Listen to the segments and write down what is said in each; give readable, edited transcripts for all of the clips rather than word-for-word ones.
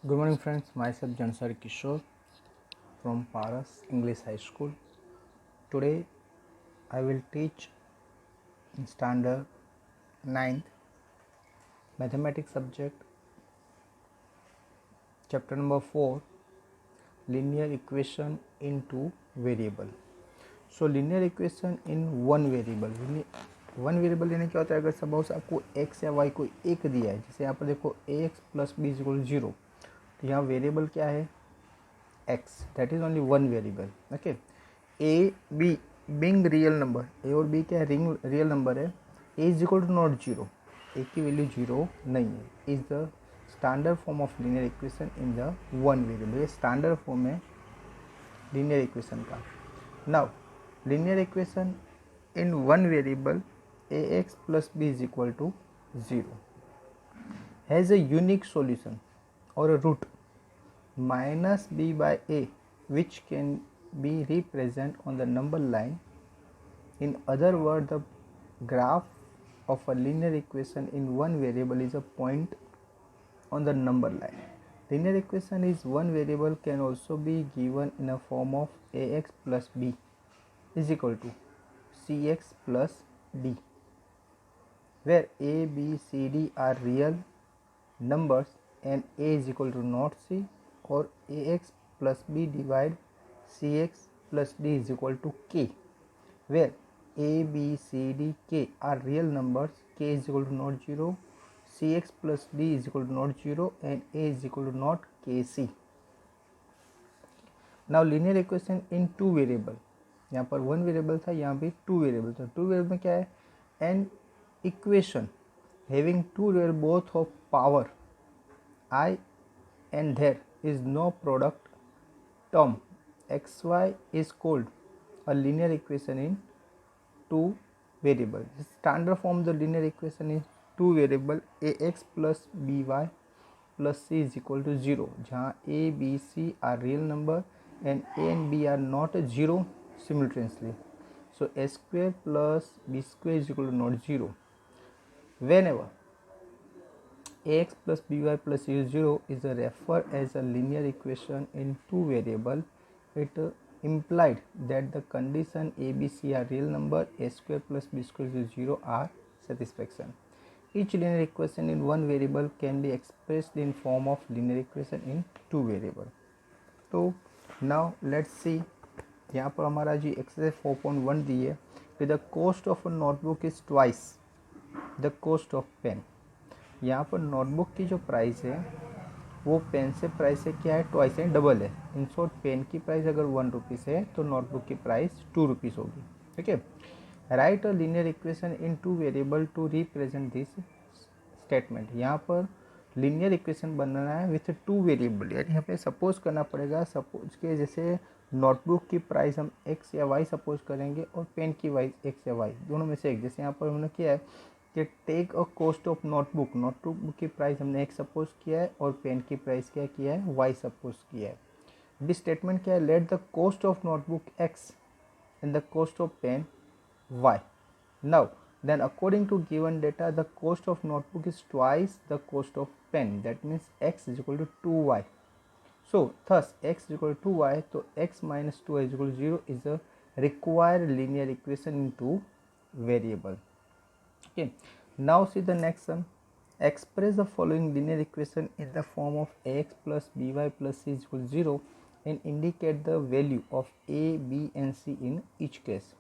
Good morning, friends. Myself Jansar Kishore from Paras English High School. Today, I will teach in standard 9th mathematics subject, chapter number 4, linear equation in two variable. So, linear equation in one variable. One variable यानी क्या होता है, अगर suppose आपको x या y कोई एक दिया है, जैसे यहाँ पर देखो ax प्लस बी इक्वल 0, तो यहाँ वेरिएबल क्या है x, that is only one variable. Okay, a b being real number, a और b क्या है, रियल नंबर है. a is equal to not zero, a की वैल्यू जीरो नहीं है. Is the standard form of linear equation in the one variable. ये standard form है linear equation का. Now linear equation in one variable ax plus b is equal to 0 has a unique solution or a root minus b by a, which can be represented on the number line. In other words, the graph of a linear equation in one variable is a point on the number line. Linear equation is one variable can also be given in a form of ax plus b is equal to cx plus d, where a, b, c, d are real numbers and a is equal to not c, or ax plus b divide cx plus d is equal to k, where a, b, c, d, k are real numbers, k is equal to not 0, cx plus d is equal to not 0 and a is equal to not kc. Now linear equation in two variable, यहाँ पर one variable था, यहाँ भी two variable था. Two variable में क्या है, N equation having two real both of power I and there is no product term xy is called a linear equation in two variable. The standard form of the linear equation is two variable ax plus by plus c is equal to 0, जहाँ a, b, c are real number and a and b are not a 0 simultaneously. So a square plus b square is equal to not 0. Whenever ax plus by plus c is 0 is referred as a linear equation in two variable, it implied that the condition a, b, c are real number, a square plus b square is 0 are satisfaction. Each linear equation in one variable can be expressed in form of linear equation in two variable. तो now let's see, यहाँ पर हमारा जी exercise 4.1 दी है कि the cost of a notebook is twice the cost of pen. यहाँ पर notebook की जो प्राइस है वो पेन से प्राइस से क्या है, ट्वाइस है, डबल है. इन शॉर्ट पेन की प्राइस अगर 1 रुपीज़ है तो नोटबुक की प्राइस 2 रुपीज़ होगी. ठीक है. Write a linear equation in two variable to represent this statement. यहाँ पर लीनियर इक्वेशन बनाना है विथ टू वेरिएबल, यानी यहाँ पे सपोज करना पड़ेगा. सपोज के जैसे नोटबुक की प्राइस हम एक्स या वाई सपोज करेंगे और पेन की वाई एक्स या वाई दोनों में से एक. जैसे यहाँ पर हमने किया है कि take a cost of notebook, notebook की प्राइस हमने एक्स सपोज किया है और पेन की प्राइस क्या किया है, वाई सपोज किया है. दिस स्टेटमेंट क्या है, let the cost of notebook x and the cost of pen y. Now then according to given data the cost of notebook is twice the cost of pen, that means x is equal to 2y. So thus x is equal to 2y, so x minus 2y is equal to 0 is a required linear equation in two variable. Okay, now see the next one. Express the following linear equation in the form of ax plus by plus c is equal to 0 and indicate the value of a, b and c in each case.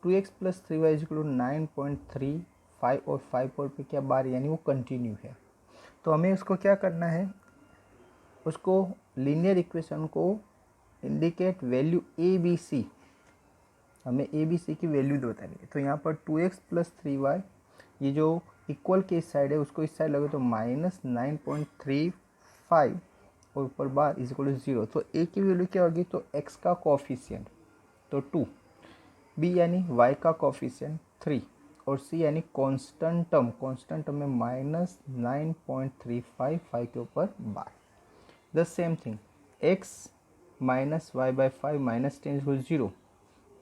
2x plus 3y is equal to 9.35 और 5 और पे क्या बार, यानी वो continue है. तो हमें उसको क्या करना है, उसको लीनियर इक्वेशन को indicate value A B C, हमें ए बी सी की वैल्यू बतानी है. तो यहाँ पर 2x प्लस 3y, ये जो इक्वल के इस साइड है उसको इस साइड लगे तो माइनस 9.35 और ऊपर बार इज इक्वल टू 0. तो ए की वैल्यू क्या होगी, तो x का कोफिशिएंट तो 2, b यानी y का कोफिशिएंट 3 और c यानी कांस्टेंट टर्म में माइनस 9.35 5 के ऊपर बार. The same thing x minus y by 5 minus 10 equal 0,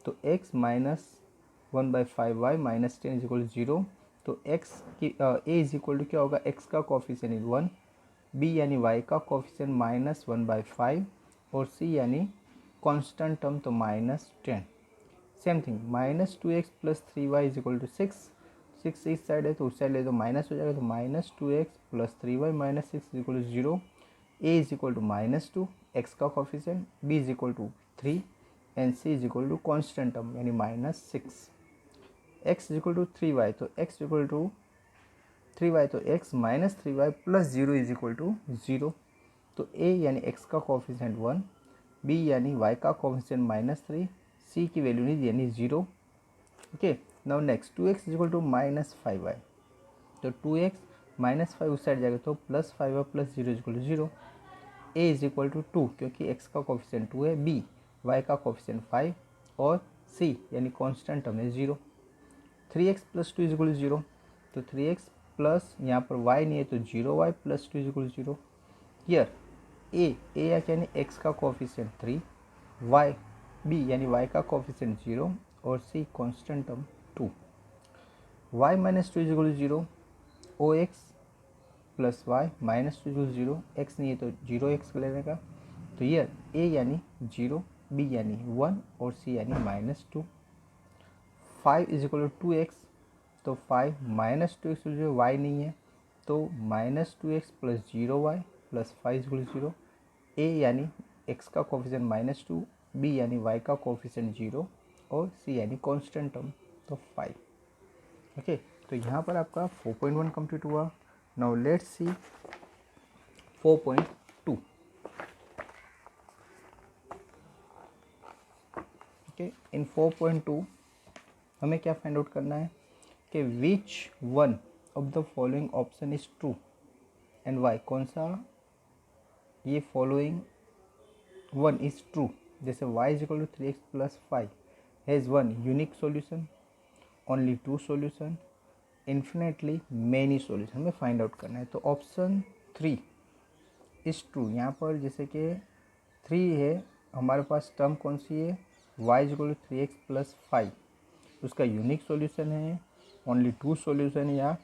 तो x minus 1 by 5y minus 10 equal 0. तो x की a इज इक्वल टू क्या होगा, x का कोफिशिएंट 1 बी यानी वाई का कोफिशिएंट -1/5 और सी यानी कांस्टेंट टर्म तो -10। Same thing -2x + 3y = 6। 6 इस साइड है तो उस साइड ले तो माइनस हो जाएगा, तो -2x + 3y - 6 = 0। a = -2 x का coefficient, b = 3 and c = constant term यानी -6। x = 3y तो x = 3y तो x - 3y + 0 = 0। तो a यानी x का कोफिशिएंट 1, b यानी y का कोफिशिएंट -3, c की वैल्यू नहीं यानी 0। Okay, now next 2x = -5y तो 2x -5 उस साइड जाएगा तो +5y + 0 = 0। a = 2 क्योंकि x का कोफिशिएंट 2 है, b y का कोफिशिएंट 5 और c यानी कांस्टेंट टर्म है 0। 3x + 2 = 0 तो 3x प्लस यहाँ पर y नहीं है तो 0y + 2 = 0। हियर a यानी x का कोफिशिएंट 3, b यानी y का कोफिशिएंट 0 और c constant term 2। y - 2 = 0, ox + y -2 = 0, x नहीं है तो 0x लेने का। तो हियर a यानी 0, b यानी 1 और c यानी -2। 5 = 2x तो 5 - 2x = 0, y नहीं है तो -2x + 0y + 5 = 0। a यानी x का कोफिशिएंट -2, b यानी y का कोफिशिएंट 0 और c यानी कांस्टेंट टर्म तो 5। ओके, तो यहाँ पर आपका 4.1 कंप्लीट हुआ। Now let's see 4.2। Okay, in 4.2 हमें क्या फाइंड आउट करना है कि which one of the following option is true and Y. कौन सा ये फॉलोइंग वन इज ट्रू, जैसे y = 3x + 5 has one unique solution, only 2 solution, infinitely many solution हमें फाइंड आउट करना है। तो ऑप्शन 3 इज ट्रू। यहाँ पर जैसे कि 3 है हमारे पास, टर्म कौन सी है, y = 3x + 5, उसका यूनिक सॉल्यूशन है, ओनली 2 सॉल्यूशन या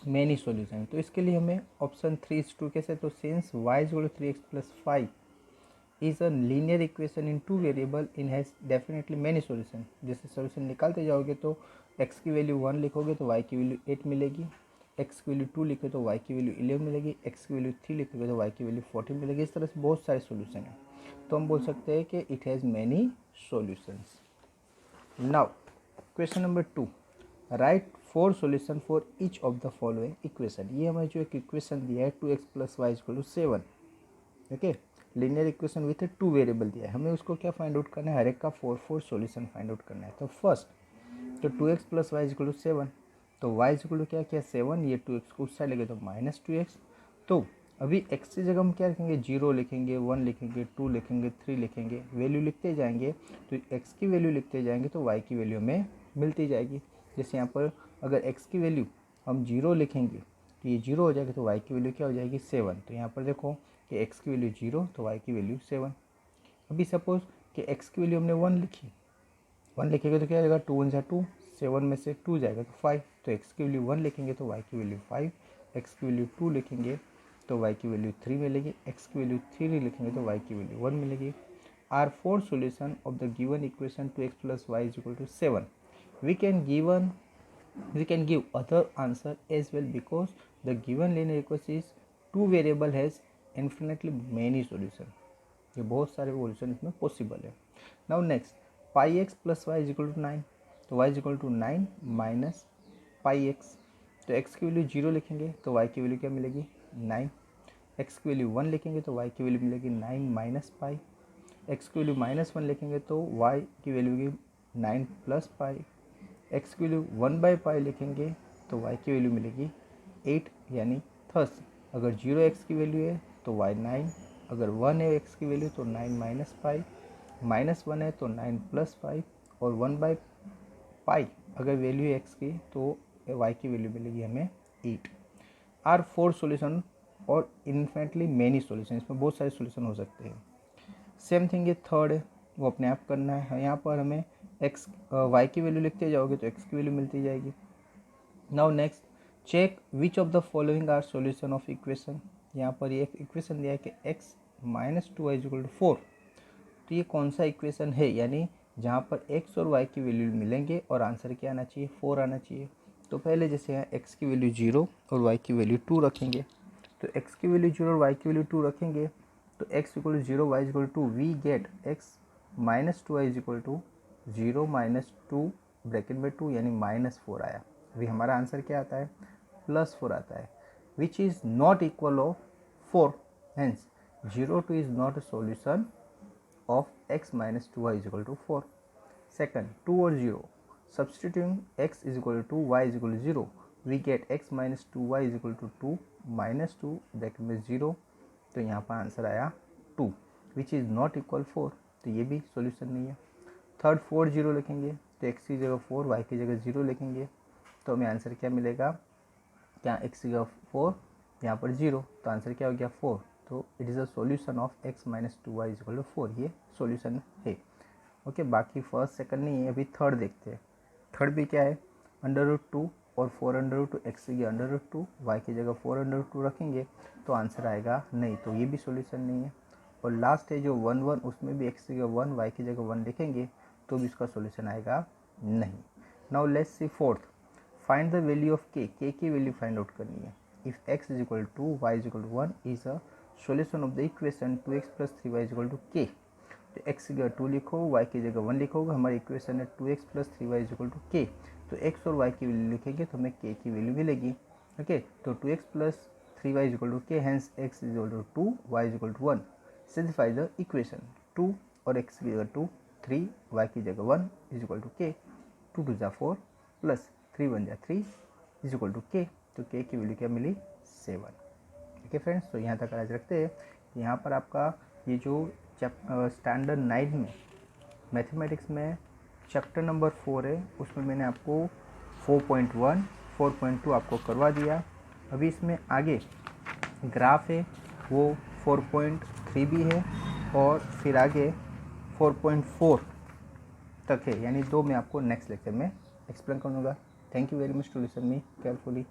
मैनी सॉल्यूशन। तो इसके लिए हमें ऑप्शन 3 इज ट्रू कैसे, तो since y = 3x + 5 is a linear equation in 2 variable in has definitely many solution. जैसे सॉल्यूशन निकालते जाओगे तो x की वैल्यू 1 लिखोगे तो y की वैल्यू 8 मिलेगी, x की वैल्यू 2 लिखोगे तो y की वैल्यू 11 मिलेगी, x की वैल्यू 3 लिखोगे तो y की वैल्यू 14 मिलेगी। इस तरह से बहुत सारे सॉल्यूशन हैं, तो हम बोल सकते हैं कि it has many solutions. Now question number 2, right 4 solution for each of the following equation. ये हमें जो एक इक्वेशन दिया है 2x + y = 7। Okay, linear equation with 2 variable दिया है, हमें उसको क्या फाइंड आउट करना है, हर एक का 4 सॉल्यूशन फाइंड आउट करना है। तो फर्स्ट तो 2x + y = 7, तो y = क्या क्या 7, ये 2x को उस साइड लेंगे तो -2x। तो अभी x की जगह हम क्या लिखेंगे, 0 लिखेंगे, 1 लिखेंगे, 2 लिखेंगे, 3 लिखेंगे, वैल्यू लिखते जाएंगे। तो x की वैल्यू लिखते जाएंगे तो y की वैल्यू हमें मिलती जाएगी। जैसे यहाँ पर अगर x की वैल्यू हम 0 लिखेंगे तो ये 0 हो जाएगा, तो y की वैल्यू क्या हो जाएगी 7। तो यहाँ पर देखो कि x की वैल्यू 0 तो y की वैल्यू 7। अभी सपोज कि x की वैल्यू हमने 1 लिखी, 1 लिखेंगे तो क्या जाएगा, 2 × 2, 7 में से 2 जाएगा तो 5। तो x की वैल्यू 1 लिखेंगे तो y की वैल्यू 5, x की वैल्यू 2 लिखेंगे तो y की वैल्यू 3 मिलेगी, x की वैल्यू 3 लिखेंगे तो y की वैल्यू 1 मिलेगी। Are 4 solution of the given equation 2x + y = 7। we can give other answer as well because the given linear equation is 2 variable has infinitely many solution। ये बहुत सारे solution इसमें possible है। Now next πx + y = 9, तो y = 9 - πx। तो x की value 0 लिखेंगे तो y की वैल्यू क्या मिलेगी 9, x की वैल्यू 1 लिखेंगे तो y की वैल्यू मिलेगी 9 - π, x की वैल्यू -1 लिखेंगे तो y की वैल्यू की 9 + π, x की वैल्यू 1/π लिखेंगे तो y की वैल्यू मिलेगी 8। यानी थर्स अगर 0x की वैल्यू है तो y 9, अगर 1 है x की वैल्यू तो 9 - π, -1 है तो 9 + π, और 1/π अगर वैल्यू है x की तो y की वैल्यू मिलेगी हमें 8। आर 4 सॉल्यूशन और इन्फिनेटली मैनी सॉल्यूशन, इसमें बहुत सारे सॉल्यूशन हो सकते हैं। सेम थिंग ये थर्ड है, वो अपने आप करना है। यहाँ पर हमें x y की वैल्यू लिखते जाओगे तो x की वैल्यू मिलती जाएगी। Now next check which of the following are solution of equation. यहाँ पर ये एक इक्वेशन दिया है कि x minus 2y equal to 4। तो ये कौन सा इक्वेशन है, यानी जहाँ पर x और y की वैल्यू मिलेंगे और आंसर क्या आना चाहिए, 4 आना चाहिए। तो पहले जैसे यहाँ x की वैल्यू 0 और y की वैल्यू 2 रखेंगे, तो x की वैल्यू 0 और y की वैल्यू 2 रखेंगे तो x equal to 0 y equal to we get x minus 2y equal to 0 minus 2 bracket में 2 यानी -4 आया। अभी हमारा आंसर क्या आता है, +4 आता है, which is not equal of 4, hence 0 2 is not a solution of x minus 2y is equal to 4. Second, 2 और 0, substituting x is equal to y is equal to 0, we get x minus 2y is equal to 2 minus 2 bracket में 0, तो यहाँ पर answer आया 2 which is not equal 4, तो ये भी solution नहीं है। थर्ड 4 0 लिखेंगे तो x की जगह 4, y की जगह 0 लिखेंगे तो हमें आंसर क्या मिलेगा, क्या x की जगह 4 यहाँ पर 0, तो आंसर क्या हो गया 4। तो it is a solution of x minus 2y is equal to 4, ये सॉल्यूशन है। ओके, बाकी फर्स्ट सेकंड नहीं है, अभी थर्ड देखते हैं। थर्ड भी क्या है, √2 और 4√2, x की जगह √2, y की जगह 4√2 रखेंगे तो आंसर आएगा नहीं, तो ये भी सॉल्यूशन नहीं है। और लास्ट है जो 1 1, उसमें भी x की जगह 1, y की जगह 1 लिखेंगे तो भी इसका सॉल्यूशन आएगा नहीं। Now let's see fourth, find the value of k की वैल्यू फाइंड आउट करनी है। If x is equal to y is equal to 1 is a solution of the equation 2x plus 3y is equal to k। तो x की जगह 2 लिखो, y की जगह 1 लिखोगे, हमारी इक्वेशन है 2x plus 3y is equal to k। तो x और y की वैल्यू लिखेंगे तो हमें k की वैल्यू मिलेगी। ओके, तो 2x plus 3y is equal to k, hence x is equal to 2, y is equal to 1। Simplify the equation, 2 और x की जगह 2, 3, y की जगह 1 इज इक्वल टू k, 2 2 जा 4 प्लस 3 1 जा 3 इज इक्वल टू k। तो k की value क्या मिली, 7। ठीक है फ्रेंड्स, तो यहाँ तक आज रखते हैं। यहाँ पर आपका ये जो स्टैंडर्ड 9 में मैथमेटिक्स में चैप्टर नंबर 4 है, उसमें मैंने आपको 4.1 4.2 आपको करवा दिया। अभी इसमें आगे ग्राफ है वो 4.3 भी है और फिर आगे 4.4 तक है, यानी 2 मैं आपको नेक्स्ट लेक्चर में एक्सप्लेन करूँगा। Thank you very much to listen me carefully.